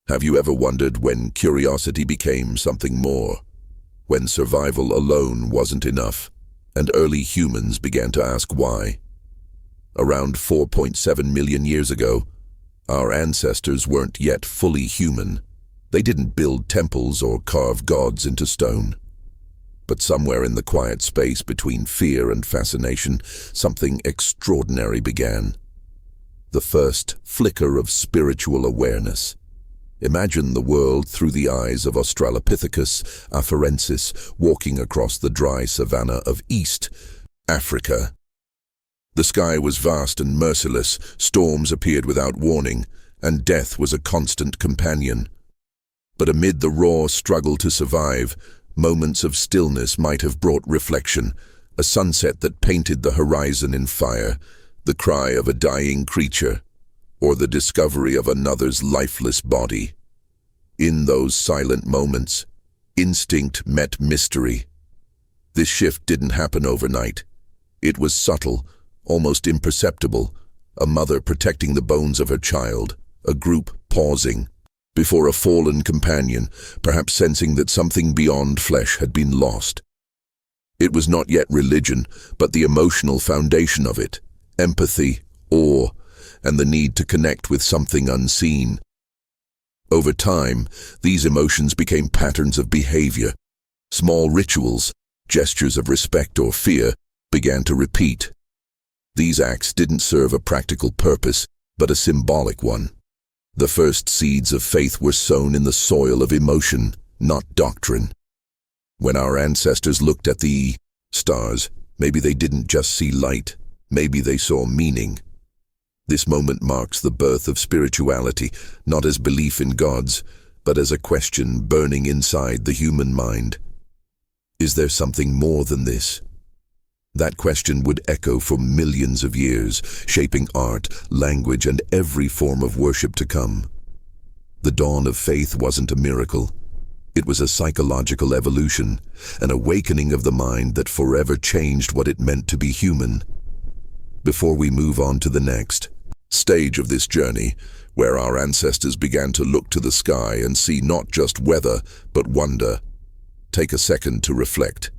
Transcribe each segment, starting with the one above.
Have you ever wondered when curiosity became something more? When survival alone wasn't enough, and early humans began to ask why? Around 4.7 million years ago, our ancestors weren't yet fully human. They didn't build temples or carve gods into stone. But somewhere in the quiet space between fear and fascination, something extraordinary began. The first flicker of spiritual awareness. Imagine the world through the eyes of Australopithecus afarensis walking across the dry savanna of East Africa. The sky was vast and merciless, storms appeared without warning, and death was a constant companion. But amid the raw struggle to survive, moments of stillness might have brought reflection, a sunset that painted the horizon in fire, the cry of a dying creature, or the discovery of another's lifeless body. In those silent moments, instinct met mystery. This shift didn't happen overnight. It was subtle, almost imperceptible, a mother protecting the bones of her child, a group pausing before a fallen companion, perhaps sensing that something beyond flesh had been lost. It was not yet religion, but the emotional foundation of it, empathy, awe, and the need to connect with something unseen. Over time, these emotions became patterns of behavior. Small rituals, gestures of respect or fear, began to repeat. These acts didn't serve a practical purpose, but a symbolic one. The first seeds of faith were sown in the soil of emotion, not doctrine. When our ancestors looked at the stars, maybe they didn't just see light, maybe they saw meaning. This moment marks the birth of spirituality, not as belief in gods, but as a question burning inside the human mind. Is there something more than this? That question would echo for millions of years, shaping art, language, and every form of worship to come. The dawn of faith wasn't a miracle. It was a psychological evolution, an awakening of the mind that forever changed what it meant to be human. Before we move on to the next stage of this journey, where our ancestors began to look to the sky and see not just weather, but wonder, take a second to reflect.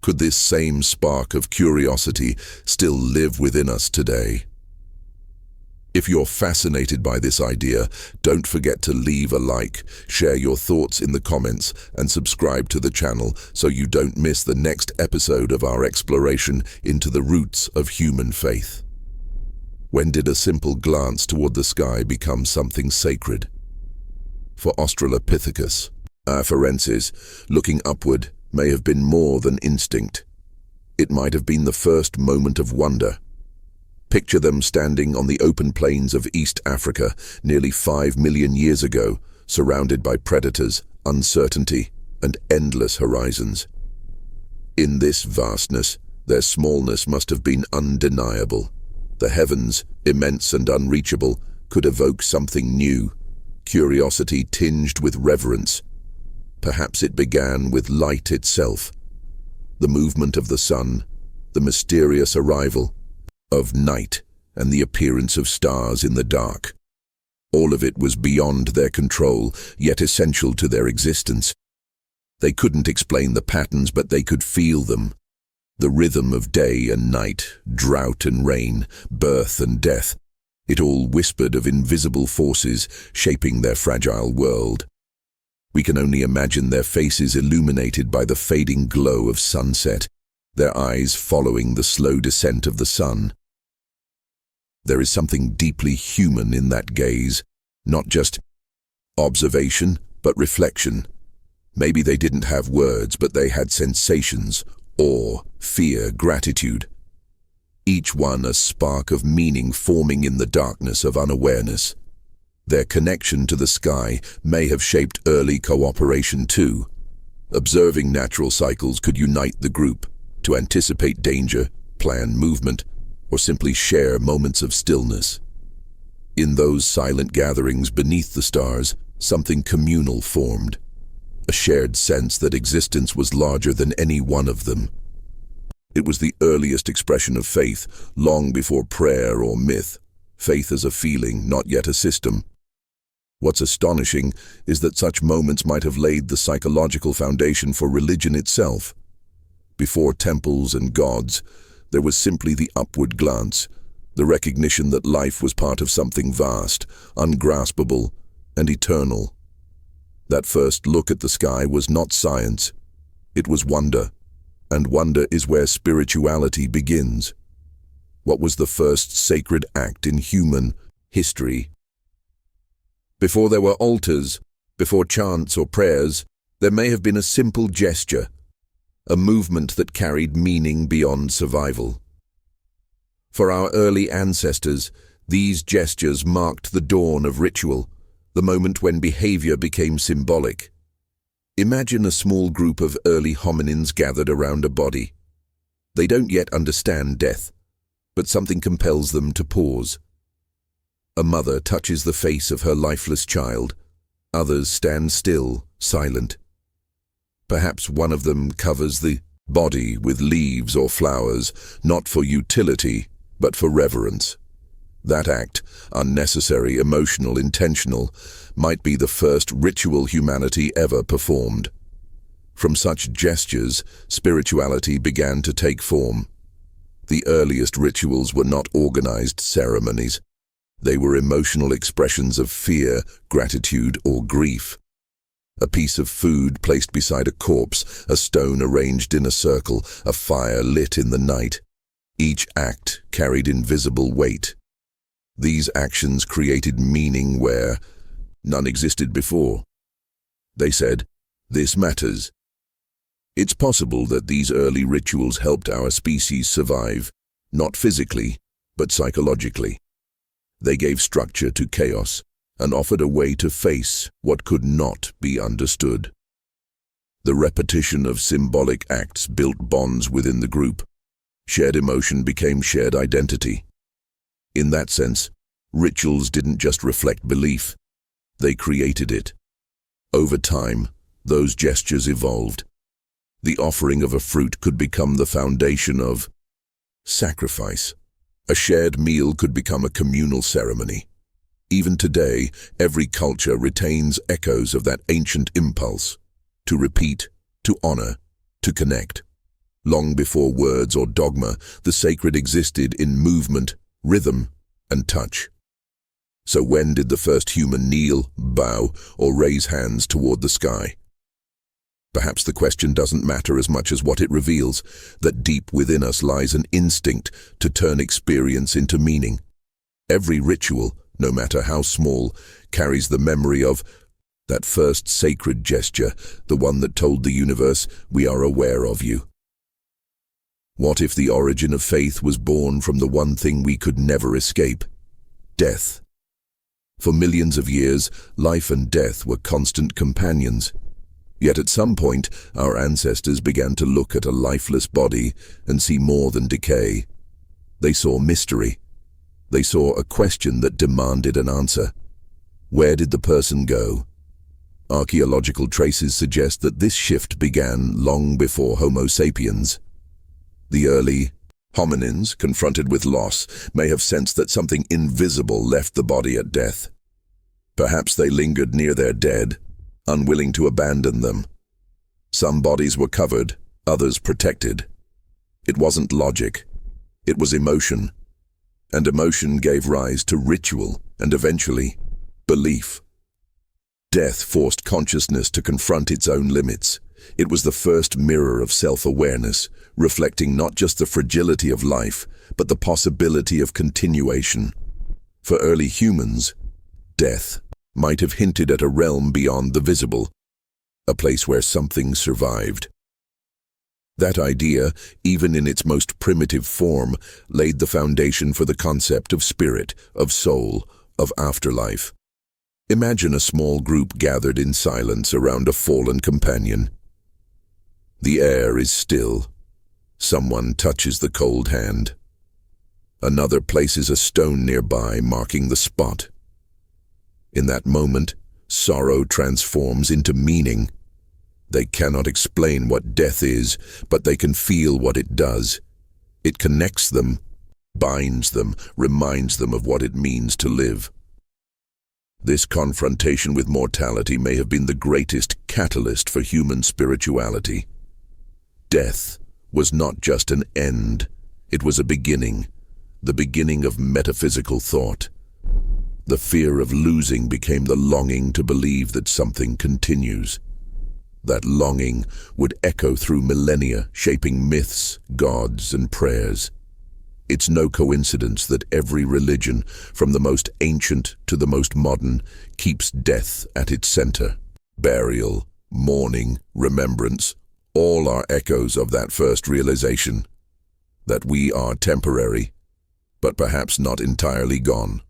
Could this same spark of curiosity still live within us today? If you're fascinated by this idea, don't forget to leave a like, share your thoughts in the comments, and subscribe to the channel so you don't miss the next episode of our exploration into the roots of human faith. When did a simple glance toward the sky become something sacred? For Australopithecus afarensis, looking upward may have been more than instinct. It might have been the first moment of wonder. Picture them standing on the open plains of East Africa nearly 5 million years ago, surrounded by predators, uncertainty, and endless horizons. In this vastness, their smallness must have been undeniable. The heavens, immense and unreachable, could evoke something new, curiosity tinged with reverence. Perhaps it began with light itself, the movement of the sun, the mysterious arrival of night, and the appearance of stars in the dark. All of it was beyond their control, yet essential to their existence. They couldn't explain the patterns, but they could feel them. The rhythm of day and night, drought and rain, birth and death. It all whispered of invisible forces shaping their fragile world. We can only imagine their faces illuminated by the fading glow of sunset, their eyes following the slow descent of the sun. There is something deeply human in that gaze, not just observation, but reflection. Maybe they didn't have words, but they had sensations, awe, fear, gratitude. Each one a spark of meaning forming in the darkness of unawareness. Their connection to the sky may have shaped early cooperation too. Observing natural cycles could unite the group to anticipate danger, plan movement, or simply share moments of stillness. In those silent gatherings beneath the stars, something communal formed, a shared sense that existence was larger than any one of them. It was the earliest expression of faith, long before prayer or myth, faith as a feeling, not yet a system. What's astonishing is that such moments might have laid the psychological foundation for religion itself. Before temples and gods, there was simply the upward glance, the recognition that life was part of something vast, ungraspable, and eternal. That first look at the sky was not science, it was wonder, and wonder is where spirituality begins. What was the first sacred act in human history? Before there were altars, before chants or prayers, there may have been a simple gesture, a movement that carried meaning beyond survival. For our early ancestors, these gestures marked the dawn of ritual, the moment when behavior became symbolic. Imagine a small group of early hominins gathered around a body. They don't yet understand death, but something compels them to pause. A mother touches the face of her lifeless child. Others stand still, silent. Perhaps one of them covers the body with leaves or flowers, not for utility, but for reverence. That act, unnecessary, emotional, intentional, might be the first ritual humanity ever performed. From such gestures, spirituality began to take form. The earliest rituals were not organized ceremonies. They were emotional expressions of fear, gratitude, or grief. A piece of food placed beside a corpse, a stone arranged in a circle, a fire lit in the night. Each act carried invisible weight. These actions created meaning where none existed before. They said, "This matters." It's possible that these early rituals helped our species survive, not physically, but psychologically. They gave structure to chaos and offered a way to face what could not be understood. The repetition of symbolic acts built bonds within the group. Shared emotion became shared identity. In that sense, rituals didn't just reflect belief, they created it. Over time, those gestures evolved. The offering of a fruit could become the foundation of sacrifice. A shared meal could become a communal ceremony. Even today, every culture retains echoes of that ancient impulse to repeat, to honor, to connect. Long before words or dogma, the sacred existed in movement, rhythm, and touch. So when did the first human kneel, bow, or raise hands toward the sky? Perhaps the question doesn't matter as much as what it reveals, that deep within us lies an instinct to turn experience into meaning. Every ritual, no matter how small, carries the memory of that first sacred gesture, the one that told the universe, "We are aware of you." What if the origin of faith was born from the one thing we could never escape? Death. For millions of years, life and death were constant companions. Yet at some point, our ancestors began to look at a lifeless body and see more than decay. They saw mystery. They saw a question that demanded an answer. Where did the person go? Archaeological traces suggest that this shift began long before Homo sapiens. The early hominins, confronted with loss, may have sensed that something invisible left the body at death. Perhaps they lingered near their dead, unwilling to abandon them. Some bodies were covered, others protected. It wasn't logic, it was emotion. And emotion gave rise to ritual and eventually, belief. Death forced consciousness to confront its own limits. It was the first mirror of self-awareness, reflecting not just the fragility of life, but the possibility of continuation. For early humans, death might have hinted at a realm beyond the visible, a place where something survived. That idea, even in its most primitive form, laid the foundation for the concept of spirit, of soul, of afterlife. Imagine a small group gathered in silence around a fallen companion. The air is still. Someone touches the cold hand. Another places a stone nearby, marking the spot. In that moment, sorrow transforms into meaning. They cannot explain what death is, but they can feel what it does. It connects them, binds them, reminds them of what it means to live. This confrontation with mortality may have been the greatest catalyst for human spirituality. Death was not just an end, it was a beginning, the beginning of metaphysical thought. The fear of losing became the longing to believe that something continues. That longing would echo through millennia, shaping myths, gods, and prayers. It's no coincidence that every religion, from the most ancient to the most modern, keeps death at its center. Burial, mourning, remembrance, all are echoes of that first realization, that we are temporary, but perhaps not entirely gone.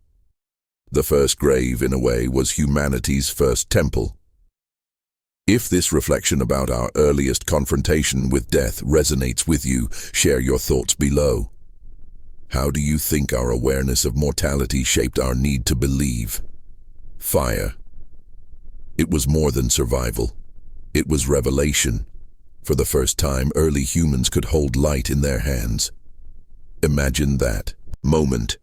The first grave, in a way, was humanity's first temple. If this reflection about our earliest confrontation with death resonates with you, share your thoughts below. How do you think our awareness of mortality shaped our need to believe? Fire. It was more than survival. It was revelation. For the first time, early humans could hold light in their hands. Imagine that moment.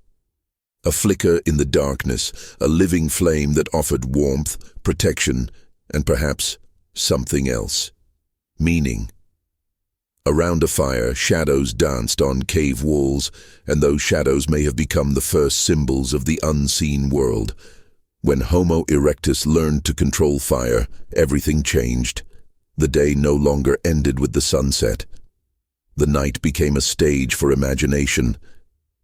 A flicker in the darkness, a living flame that offered warmth, protection, and perhaps something else. Meaning. Around a fire, shadows danced on cave walls, and those shadows may have become the first symbols of the unseen world. When Homo erectus learned to control fire, everything changed. The day no longer ended with the sunset. The night became a stage for imagination.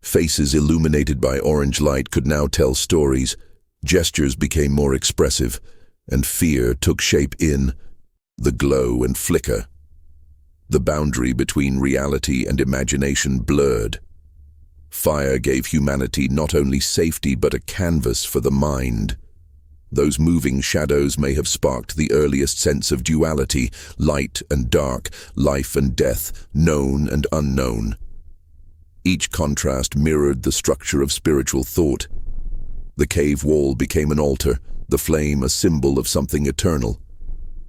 Faces illuminated by orange light could now tell stories, gestures became more expressive, and fear took shape in the glow and flicker. The boundary between reality and imagination blurred. Fire gave humanity not only safety but a canvas for the mind. Those moving shadows may have sparked the earliest sense of duality, light and dark, life and death, known and unknown. Each contrast mirrored the structure of spiritual thought. The cave wall became an altar, the flame a symbol of something eternal.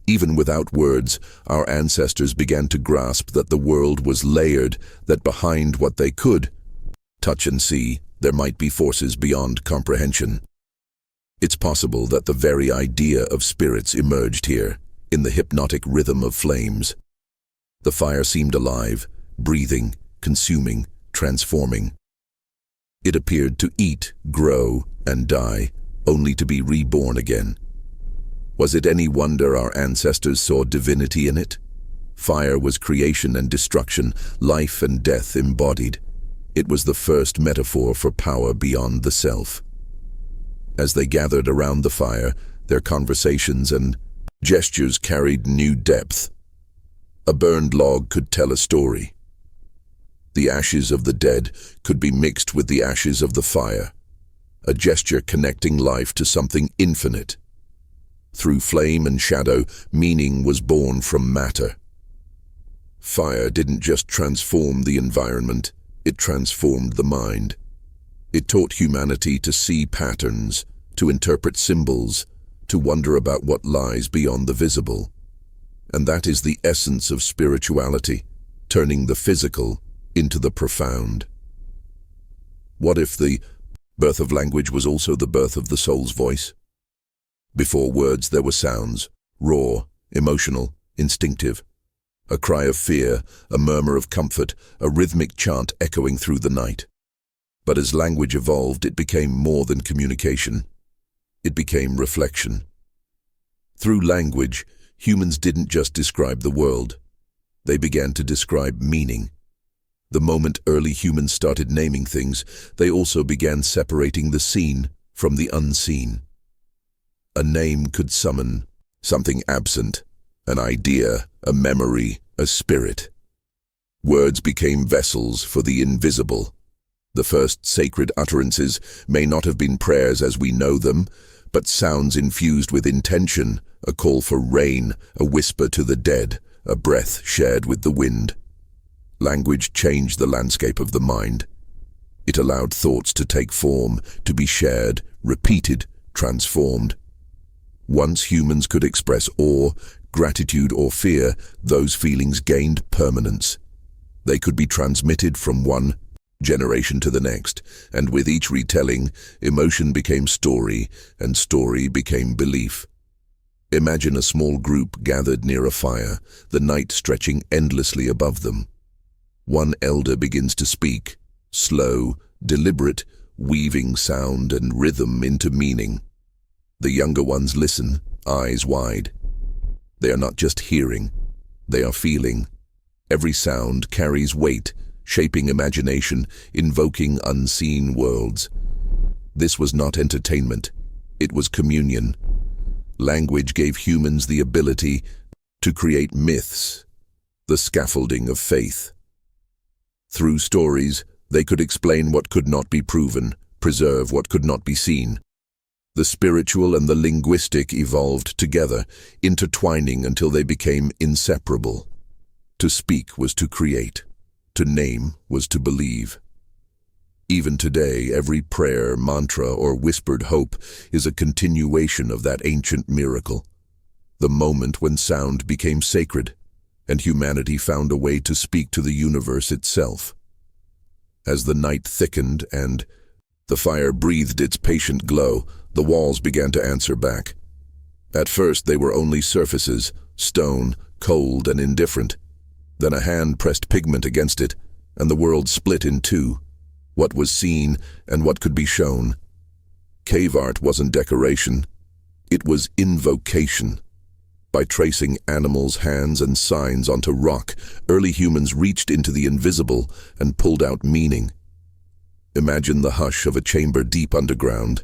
Even without words, our ancestors began to grasp that the world was layered, that behind what they could touch and see, there might be forces beyond comprehension. It's possible that the very idea of spirits emerged here, in the hypnotic rhythm of flames. The fire seemed alive, breathing, consuming, transforming. It appeared to eat, grow, and die, only to be reborn again. Was it any wonder our ancestors saw divinity in it? Fire was creation and destruction, life and death embodied. It was the first metaphor for power beyond the self. As they gathered around the fire, their conversations and gestures carried new depth. A burned log could tell a story. The ashes of the dead could be mixed with the ashes of the fire, a gesture connecting life to something infinite. Through flame and shadow, meaning was born from matter. Fire didn't just transform the environment, it transformed the mind. It taught humanity to see patterns, to interpret symbols, to wonder about what lies beyond the visible. And that is the essence of spirituality, turning the physical into the profound. What if the birth of language was also the birth of the soul's voice? Before words there were sounds, raw, emotional, instinctive. A cry of fear, a murmur of comfort, a rhythmic chant echoing through the night. But as language evolved, it became more than communication. It became reflection. Through language, humans didn't just describe the world. They began to describe meaning. The moment early humans started naming things, they also began separating the seen from the unseen. A name could summon something absent, an idea, a memory, a spirit. Words became vessels for the invisible. The first sacred utterances may not have been prayers as we know them, but sounds infused with intention, a call for rain, a whisper to the dead, a breath shared with the wind. Language changed the landscape of the mind. It allowed thoughts to take form, to be shared, repeated, transformed. Once humans could express awe, gratitude, or fear, those feelings gained permanence. They could be transmitted from one generation to the next, and with each retelling, emotion became story, and story became belief. Imagine a small group gathered near a fire, the night stretching endlessly above them. One elder begins to speak, slow, deliberate, weaving sound and rhythm into meaning. The younger ones listen, eyes wide. They are not just hearing, they are feeling. Every sound carries weight, shaping imagination, invoking unseen worlds. This was not entertainment, it was communion. Language gave humans the ability to create myths, the scaffolding of faith. Through stories, they could explain what could not be proven, preserve what could not be seen. The spiritual and the linguistic evolved together, intertwining until they became inseparable. To speak was to create. To name was to believe. Even today, every prayer, mantra, or whispered hope is a continuation of that ancient miracle. The moment when sound became sacred, and humanity found a way to speak to the universe itself. As the night thickened and the fire breathed its patient glow, the walls began to answer back. At first they were only surfaces, stone, cold and indifferent. Then a hand pressed pigment against it, and the world split in two, what was seen and what could be shown. Cave art wasn't decoration, it was invocation. By tracing animals' hands and signs onto rock, early humans reached into the invisible and pulled out meaning. Imagine the hush of a chamber deep underground.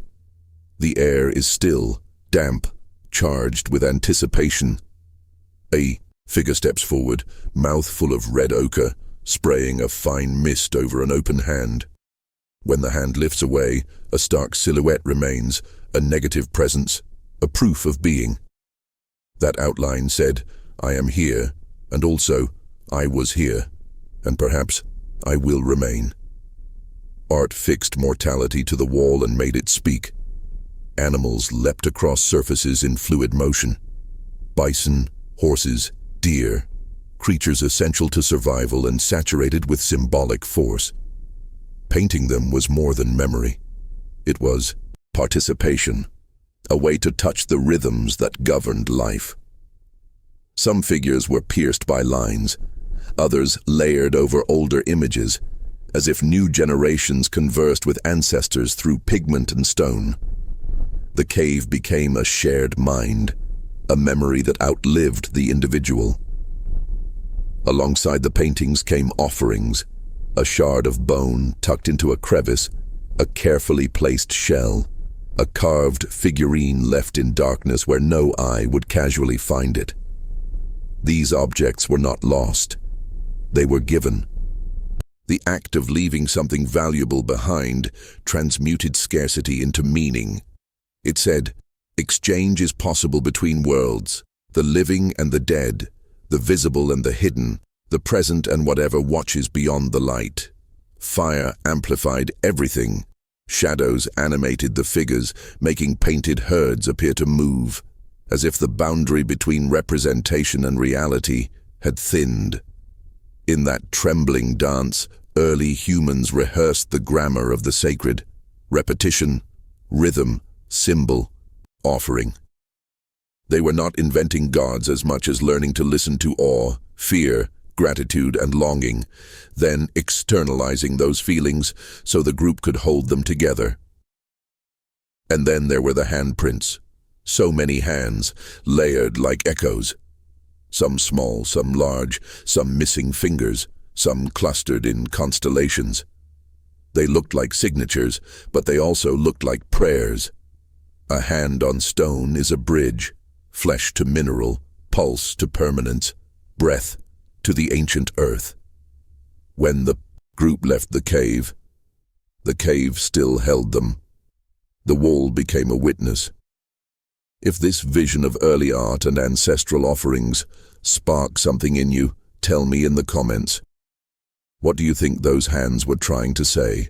The air is still, damp, charged with anticipation. A figure steps forward, mouth full of red ochre, spraying a fine mist over an open hand. When the hand lifts away, a stark silhouette remains, a negative presence, a proof of being. That outline said, I am here, and also, I was here, and perhaps I will remain. Art fixed mortality to the wall and made it speak. Animals leapt across surfaces in fluid motion. Bison, horses, deer, creatures essential to survival and saturated with symbolic force. Painting them was more than memory. It was participation, a way to touch the rhythms that governed life. Some figures were pierced by lines, others layered over older images, as if new generations conversed with ancestors through pigment and stone. The cave became a shared mind, a memory that outlived the individual. Alongside the paintings came offerings, a shard of bone tucked into a crevice, a carefully placed shell, a carved figurine left in darkness where no eye would casually find it. These objects were not lost. They were given. The act of leaving something valuable behind transmuted scarcity into meaning. It said, exchange is possible between worlds, the living and the dead, the visible and the hidden, the present and whatever watches beyond the light. Fire amplified everything. Shadows animated the figures, making painted herds appear to move, as if the boundary between representation and reality had thinned. In that trembling dance, early humans rehearsed the grammar of the sacred: repetition, rhythm, symbol, offering. They were not inventing gods as much as learning to listen to awe, fear, gratitude, and longing, then externalizing those feelings so the group could hold them together. And then there were the handprints. So many hands, layered like echoes. Some small, some large, some missing fingers, some clustered in constellations. They looked like signatures, but they also looked like prayers. A hand on stone is a bridge, flesh to mineral, pulse to permanence, breath to the ancient earth. When the group left the cave still held them. The wall became a witness. If this vision of early art and ancestral offerings spark something in you, tell me in the comments. What do you think those hands were trying to say?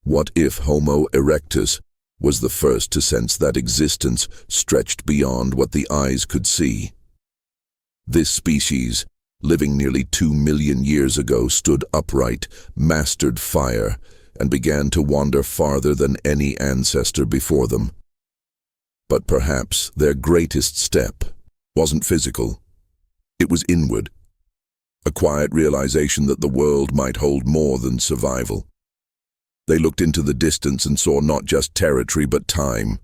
What if Homo erectus was the first to sense that existence stretched beyond what the eyes could see? This species, living nearly 2 million years ago, stood upright, mastered fire, and began to wander farther than any ancestor before them. But perhaps their greatest step wasn't physical. It was inward. A quiet realization that the world might hold more than survival. They looked into the distance and saw not just territory but time.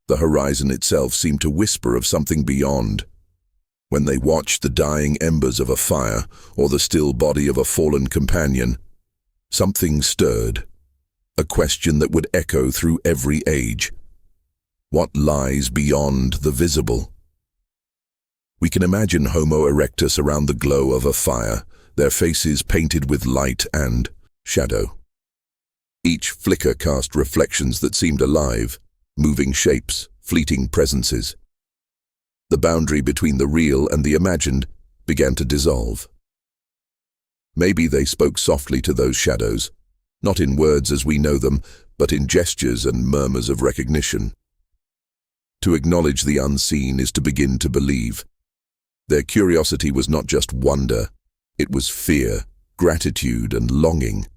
The horizon itself seemed to whisper of something beyond. When they watched the dying embers of a fire or the still body of a fallen companion, something stirred, a question that would echo through every age. What lies beyond the visible? We can imagine Homo erectus around the glow of a fire, their faces painted with light and shadow. Each flicker cast reflections that seemed alive, moving shapes, fleeting presences. The boundary between the real and the imagined began to dissolve. Maybe they spoke softly to those shadows, not in words as we know them, but in gestures and murmurs of recognition. To acknowledge the unseen is to begin to believe. Their curiosity was not just wonder, it was fear, gratitude, and longing.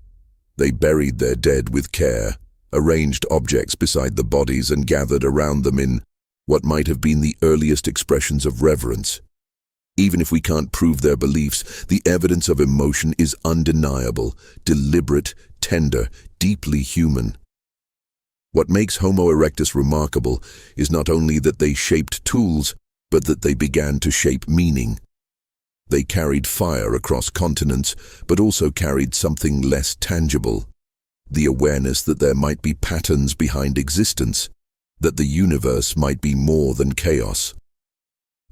They buried their dead with care, arranged objects beside the bodies, and gathered around them in what might have been the earliest expressions of reverence. Even if we can't prove their beliefs, the evidence of emotion is undeniable, deliberate, tender, deeply human. What makes Homo erectus remarkable is not only that they shaped tools, but that they began to shape meaning. They carried fire across continents, but also carried something less tangible. The awareness that there might be patterns behind existence, that the universe might be more than chaos.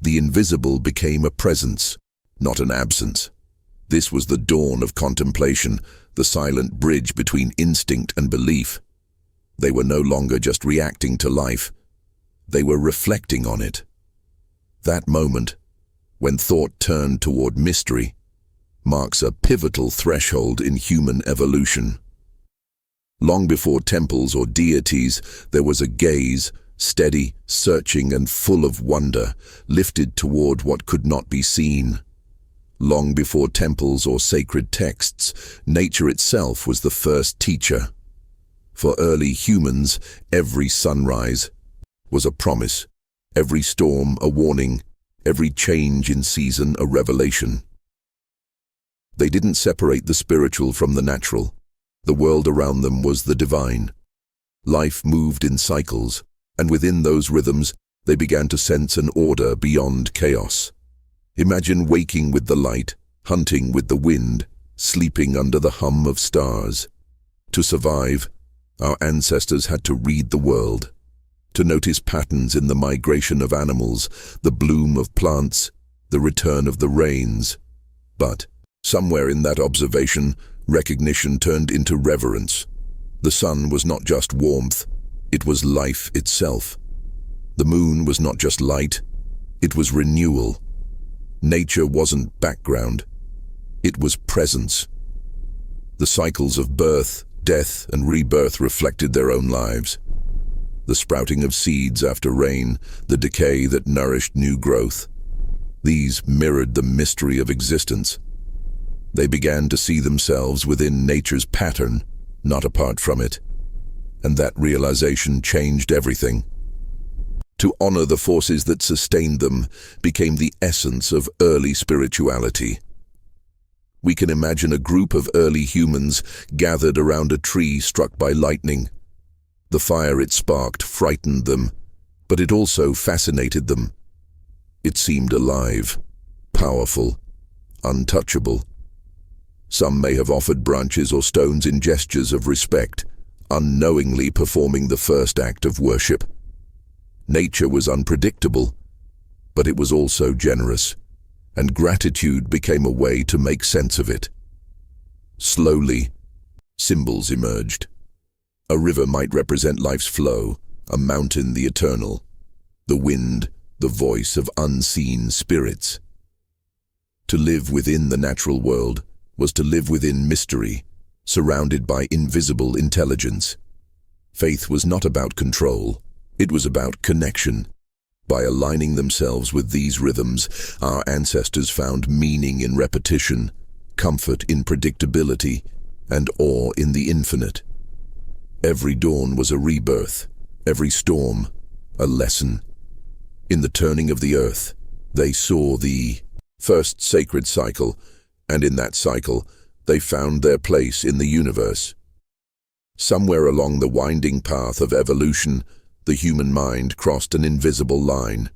The invisible became a presence, not an absence. This was the dawn of contemplation, the silent bridge between instinct and belief. They were no longer just reacting to life. They were reflecting on it. That moment, when thought turned toward mystery, marks a pivotal threshold in human evolution. Long before temples or deities, there was a gaze, steady, searching, and full of wonder, lifted toward what could not be seen. Long before temples or sacred texts, nature itself was the first teacher. For early humans, every sunrise was a promise, every storm a warning, every change in season a revelation. They didn't separate the spiritual from the natural. The world around them was the divine. Life moved in cycles, and within those rhythms, they began to sense an order beyond chaos. Imagine waking with the light, hunting with the wind, sleeping under the hum of stars. To survive, our ancestors had to read the world, to notice patterns in the migration of animals, the bloom of plants, the return of the rains. But somewhere in that observation, recognition turned into reverence. The sun was not just warmth, it was life itself. The moon was not just light, it was renewal. Nature wasn't background, it was presence. The cycles of birth, death, and rebirth reflected their own lives. The sprouting of seeds after rain, the decay that nourished new growth. These mirrored the mystery of existence. They began to see themselves within nature's pattern, not apart from it. And that realization changed everything. To honor the forces that sustained them became the essence of early spirituality. We can imagine a group of early humans gathered around a tree struck by lightning. The fire it sparked frightened them, but it also fascinated them. It seemed alive, powerful, untouchable. Some may have offered branches or stones in gestures of respect, unknowingly performing the first act of worship. Nature was unpredictable, but it was also generous, and gratitude became a way to make sense of it. Slowly, symbols emerged. A river might represent life's flow, a mountain the eternal, the wind, the voice of unseen spirits. To live within the natural world was to live within mystery, surrounded by invisible intelligence. Faith was not about control, it was about connection. By aligning themselves with these rhythms, our ancestors found meaning in repetition, comfort in predictability, and awe in the infinite. Every dawn was a rebirth, every storm a lesson. In the turning of the earth, they saw the first sacred cycle, and in that cycle, they found their place in the universe. Somewhere along the winding path of evolution, the human mind crossed an invisible line.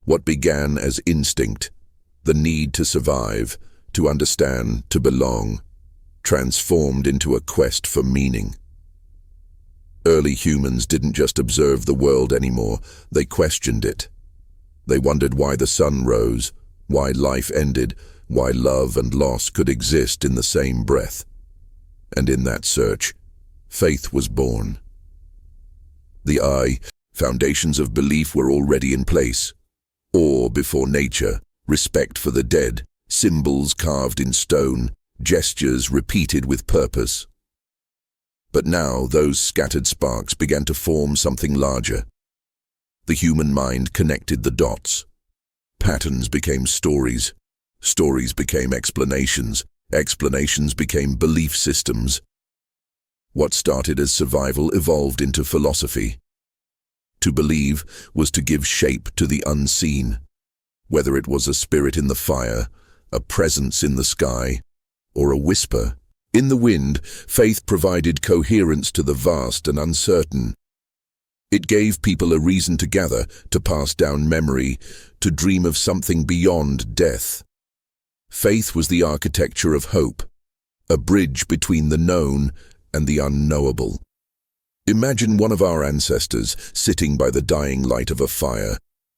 What began as instinct, the need to survive, to understand, to belong, transformed into a quest for meaning. Early humans didn't just observe the world anymore, they questioned it. They wondered why the sun rose, why life ended, why love and loss could exist in the same breath. And in that search, faith was born. The foundations of belief were already in place. Awe before nature, respect for the dead, symbols carved in stone, gestures repeated with purpose. But now those scattered sparks began to form something larger. The human mind connected the dots. Patterns became stories. Stories became explanations. Explanations became belief systems. What started as survival evolved into philosophy. To believe was to give shape to the unseen, whether it was a spirit in the fire, a presence in the sky, or a whisper in the wind. Faith provided coherence to the vast and uncertain. It gave people a reason to gather, to pass down memory, to dream of something beyond death. Faith was the architecture of hope, a bridge between the known and the unknowable. Imagine one of our ancestors sitting by the dying light of a fire,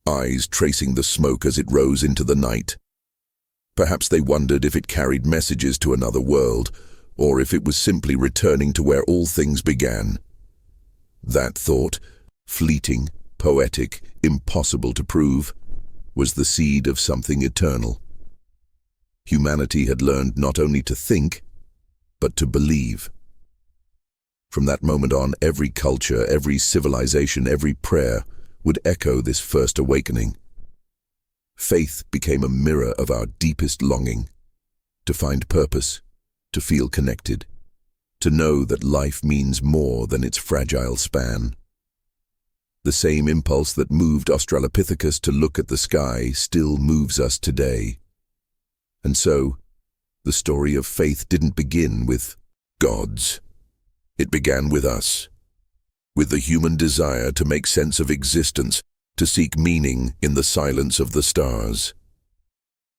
eyes tracing the smoke as it rose into the night. Perhaps they wondered if it carried messages to another world, or if it was simply returning to where all things began. That thought, fleeting, poetic, impossible to prove, was the seed of something eternal. Humanity had learned not only to think, but to believe. From that moment on, every culture, every civilization, every prayer would echo this first awakening. Faith became a mirror of our deepest longing, to find purpose, to feel connected, to know that life means more than its fragile span. The same impulse that moved Australopithecus to look at the sky still moves us today. And so, the story of faith didn't begin with gods. It began with us, with the human desire to make sense of existence, to seek meaning in the silence of the stars.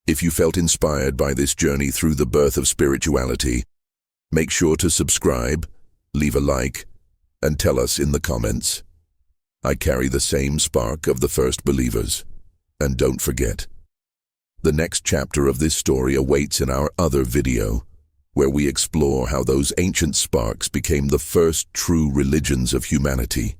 If you felt inspired by this journey through the birth of spirituality, make sure to subscribe, leave a like, and tell us in the comments. I carry the same spark of the first believers. And don't forget, the next chapter of this story awaits in our other video, where we explore how those ancient sparks became the first true religions of humanity.